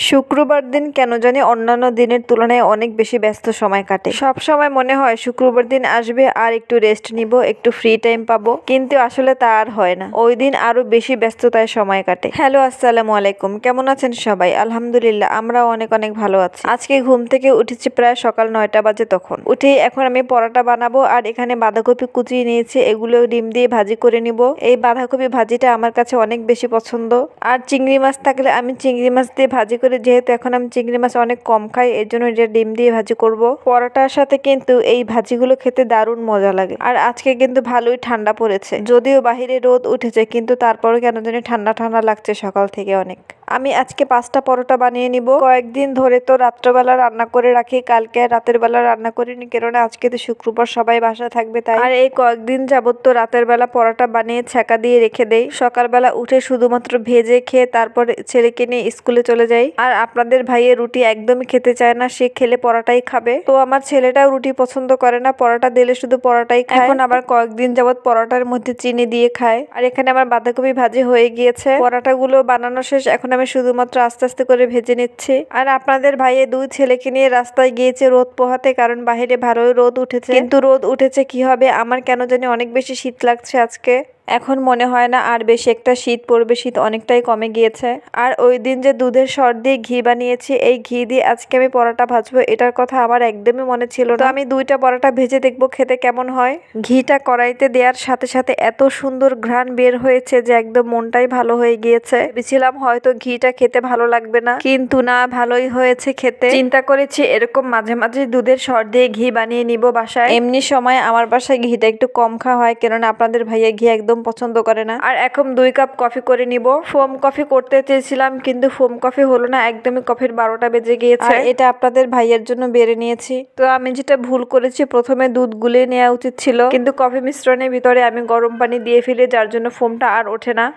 শুক্রবার দিন কেন জানি অন্যান্য দিনের তুলনায় অনেক বেশি ব্যস্ত সময় কাটে। সব সময় মনে হয় শুক্রবার দিন আসবে আর একটু রেস্ট নিব, একটু ফ্রি টাইম পাবো, কিন্তু আসলে তা আর হয় না। ওই দিন আরো বেশি ব্যস্ততায় সময় কাটে। হ্যালো, আসসালামু আলাইকুম, কেমন আছেন সবাই? আলহামদুলিল্লাহ, আমরাও অনেক অনেক ভালো আছি। আজকে ঘুম থেকে উঠেছি প্রায় সকাল 9টা বাজে। তখন উঠে এখন আমি পরোটা বানাবো, আর এখানে বাঁধাকপি কুচিয়ে নিয়েছি, এগুলো ডিম দিয়ে ভাজি করে নিব। এই বাঁধাকপি ভাজিটা আমার কাছে অনেক বেশি পছন্দ। আর চিংড়ি মাছ থাকলে আমি চিংড়ি মাছ দিয়ে ভাজি করে, যেহেতু এখন আমি চিংড়ি মাছ অনেক কম খাই, এর জন্য এটা ডিম দিয়ে ভাজি করব। পরোটার সাথে কিন্তু এই ভাজিগুলো খেতে দারুণ মজা লাগে। আর আজকে কিন্তু ভালোই ঠান্ডা পড়েছে, যদিও বাহিরে রোদ উঠেছে, কিন্তু তারপরে কেন জানি ঠান্ডা ঠান্ডা লাগছে সকাল থেকে অনেক। আমি আজকে 5টা পরোটা বানিয়ে নিব। কয়েকদিন ধরে তো রাত্রবেলা রান্না করে রাখি, কালকে রাতের বেলা রান্না করিনি, কেননা আজকে তো শুক্রবার, সবাই বাসা থাকবে তাই। আর এই কয়েকদিন যাবত তো রাতের বেলা পরোটা বানিয়ে ছ্যাঁকা দিয়ে রেখে দেই, সকালবেলা উঠে শুধুমাত্র ভেজে খেয়ে তারপর ছেলেকে নিয়ে স্কুলে চলে যাই। আর আপনাদের ভাইয়ের রুটি একদমই খেতে চায় না, সে খেলে পরোটাই খাবে। তো আমার ছেলেটাও রুটি পছন্দ করে না, পরোটা দিলে শুধু পরোটাই খায়। এখন আবার কয়েকদিন যাবত পরোটার মধ্যে চিনি দিয়ে খায়। আর এখানে আমার বাঁধাকপি ভাজি হয়ে গিয়েছে, পরোটাগুলো বানানো শেষ। এখন আমি শুধুমাত্র আস্তে আস্তে করে ভেজে নিচ্ছি। আর আপনাদের ভাইয়ে 2 ছেলেকে নিয়ে রাস্তায় গিয়েছে রোদ পোহাতে, কারণ বাহিরে ভালোই রোদ উঠেছে। কিন্তু রোদ উঠেছে কি হবে, আমার কেন জানি অনেক বেশি শীত লাগছে আজকে। এখন মনে হয় না আর বেশি একটা শীত পড়বে, শীত অনেকটাই কমে গিয়েছে। আর ওই দিন যে দুধের সর দিয়ে ঘি বানিয়েছি, এই ঘি দিয়ে আজকে আমি পরোটা ভাজবো, এটার কথা আমার একদমই মনে ছিল না। তো আমি 2টা পরোটা ভেজে দেখবো খেতে কেমন হয়। ঘিটা কড়াইতে দেওয়ার সাথে সাথে এত সুন্দর ঘ্রাণ বের হয়েছে যে একদম মনটাই ভালো হয়ে গিয়েছে। ভেবেছিলাম হয়তো ঘিটা খেতে ভালো লাগবে না, কিন্তু না, ভালোই হয়েছে খেতে। চিন্তা করেছি এরকম মাঝে মাঝে দুধের সর দিয়ে ঘি বানিয়ে নিব বাসায়। এমনি সময় আমার বাসায় ঘিটা একটু কম খাওয়া হয়, কেননা আপনাদের ভাইয়া ঘি একদম পছন্দ করে না। আর এখন 2 কাপ কফি করে নিব। ফোম কফি করতে চেয়েছিলাম, কিন্তু ফোম কফি হলো না, একদমই কফির 12টা বেজে গিয়েছে। আর এটা আপনাদের ভাইয়ের জন্য বেড়ে নিয়েছি। তো আমি যেটা ভুল করেছি, প্রথমে দুধ গুলিয়ে নেওয়া উচিত ছিল, কিন্তু কফি মিশ্রণের ভিতরে আমি গরম পানি দিয়ে ফেলি, যার জন্য ফোমটা আর ওঠে না।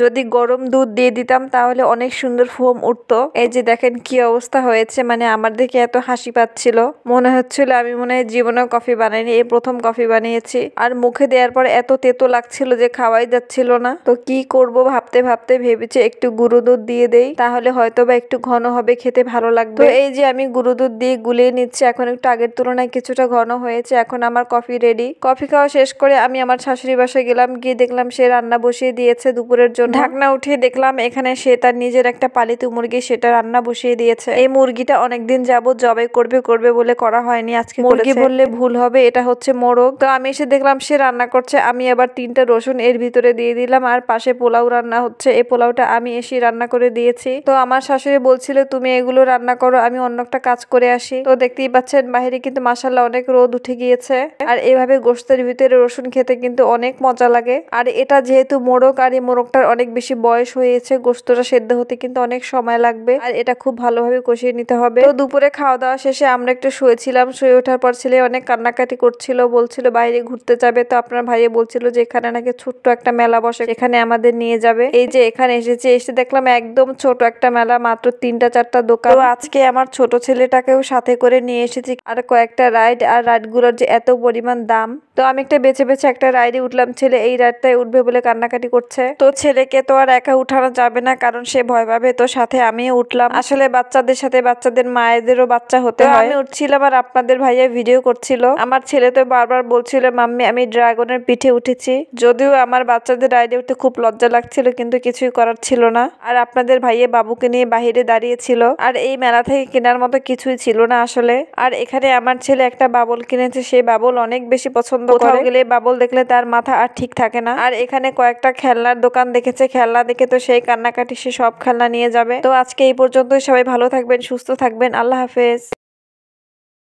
যদি গরম দুধ দিয়ে দিতাম তাহলে অনেক সুন্দর ফোম উঠতো। এই যে দেখেন কি অবস্থা হয়েছে, মানে আমার দেখে এত হাসি পাচ্ছিল, মনে হচ্ছিল আমি মনে হয় জীবনেও কফি বানাইনি, এই প্রথম কফি বানিয়েছি। আর মুখে দেওয়ার পর এত তেতো লাগছিল যে খাওয়াই যাচ্ছিল না। তো কি করব ভাবতে ভাবতে ভেবেছি একটু গুঁড়ো দুধ দিয়ে দেই, তাহলে হয়তো বা একটু ঘন হবে, খেতে ভালো লাগবে। তো এই যে আমি গুঁড়ো দুধ দিয়ে গুলিয়ে নিচ্ছি, এখন একটু আগের তুলনায় কিছুটা ঘন হয়েছে। এখন আমার কফি রেডি। কফি খাওয়া শেষ করে আমি আমার শাশুড়ি বাসায় গেলাম, গিয়ে দেখলাম সে রান্না বসিয়ে দিয়েছে দুপুরের জন্য। ঢাকনা উঠিয়ে দেখলাম এখানে সে তার নিজের একটা পালিত মুরগি, সেটা রান্না বসিয়ে দিয়েছে। এই মুরগিটা অনেকদিন যাবত জবাই করবে বলে করা হয়নি, আজকে মুরগি বললে ভুল হবে, এটা হচ্ছে মোরগ। তো আমি এসে দেখলাম সে রান্না করছে, আমি আবার 3টা রসুন এর ভিতরে দিয়ে দিলাম। আর পাশে পোলাও রান্না হচ্ছে, এই পোলাওটা আমি এসে রান্না করে দিয়েছি। তো আমার শাশুড়ি বলছিল তুমি এগুলো রান্না করো, আমি অন্য একটা কাজ করে আসি। তো দেখতেই পাচ্ছেন বাইরে কিন্তু মাশাআল্লাহ অনেক রোদ উঠে গিয়েছে। আর এভাবে গোশতের ভিতরে রসুন খেতে কিন্তু অনেক মজা লাগে। আর এটা যেহেতু মোরগ, আর এই মোরগটার অনেক বেশি বয়স হয়েছে, গোশতটা সেদ্ধ হতে কিন্তু অনেক সময় লাগবে, আর এটা খুব ভালোভাবে কষিয়ে নিতে হবে। তো দুপুরে খাওয়া দাওয়া শেষে আমরা একটু শুয়েছিলাম। শুয়ে ওঠার পর ছেলে অনেক কান্নাকাটি করছিল, বলছিল বাইরে ঘুরতে যাবে। তো আপনার ভাইয়ে বলছিল যে এখানে নাকি ছোট্ট একটা মেলা বসে, এখানে আমাদের নিয়ে যাবে। এই যে এখানে এসেছি, এসে দেখলাম একদম ছোট একটা মেলা, মাত্র 3টা-4টা দোকান। তো আজকে আমার ছোট ছেলেটাকেও সাথে করে নিয়ে এসেছি, আর কয়েকটা রাইড। আর রাইডগুলোর যে এত পরিমাণ দাম, তো আমি একটা বেছে বেছে একটা রাইডে উঠলাম। ছেলে এই রাইডটাই উঠবে বলে কান্নাকাটি করছে। তো ছেলেকে তো আর একা উঠানো যাবে না, কারণ সে ভয় পাবে, তো সাথে আমিও উঠলাম। আসলে বাচ্চাদের সাথে বাচ্চাদের মায়েদেরও বাচ্চা হতে হয়। আমি উঠছিলাম আর আপনাদের ভাইয়া ভিডিও করছিল। আমার ছেলে তো বারবার বলছিল মাম্মি আমি ড্রাগনের পিঠে উঠেছি, যদিও আমার বাচ্চাদের রাইডে উঠতে খুব লজ্জা লাগছিল, কিন্তু কিছুই করার ছিল না। আর আপনাদের ভাইয়া বাবুকে নিয়ে বাহিরে দাঁড়িয়েছিল, আর এই মেলা থেকে কেনার মতো কিছুই ছিল না আসলে। আর এখানে আমার ছেলে একটা বাবল কিনেছে, সেই বাবল অনেক বেশি পছন্দ করে। কোথাও গেলে বাবল দেখলে তার মাথা আর ঠিক থাকে না। আর এখানে কয়েকটা খেলনার দোকান দেখেছে, খেলনা দেখে তো সেই কান্নাকাটি, সে সব খেলনা নিয়ে যাবে। তো আজকে এই পর্যন্তই, সবাই ভালো থাকবেন, সুস্থ থাকবেন, আল্লাহ হাফেজ।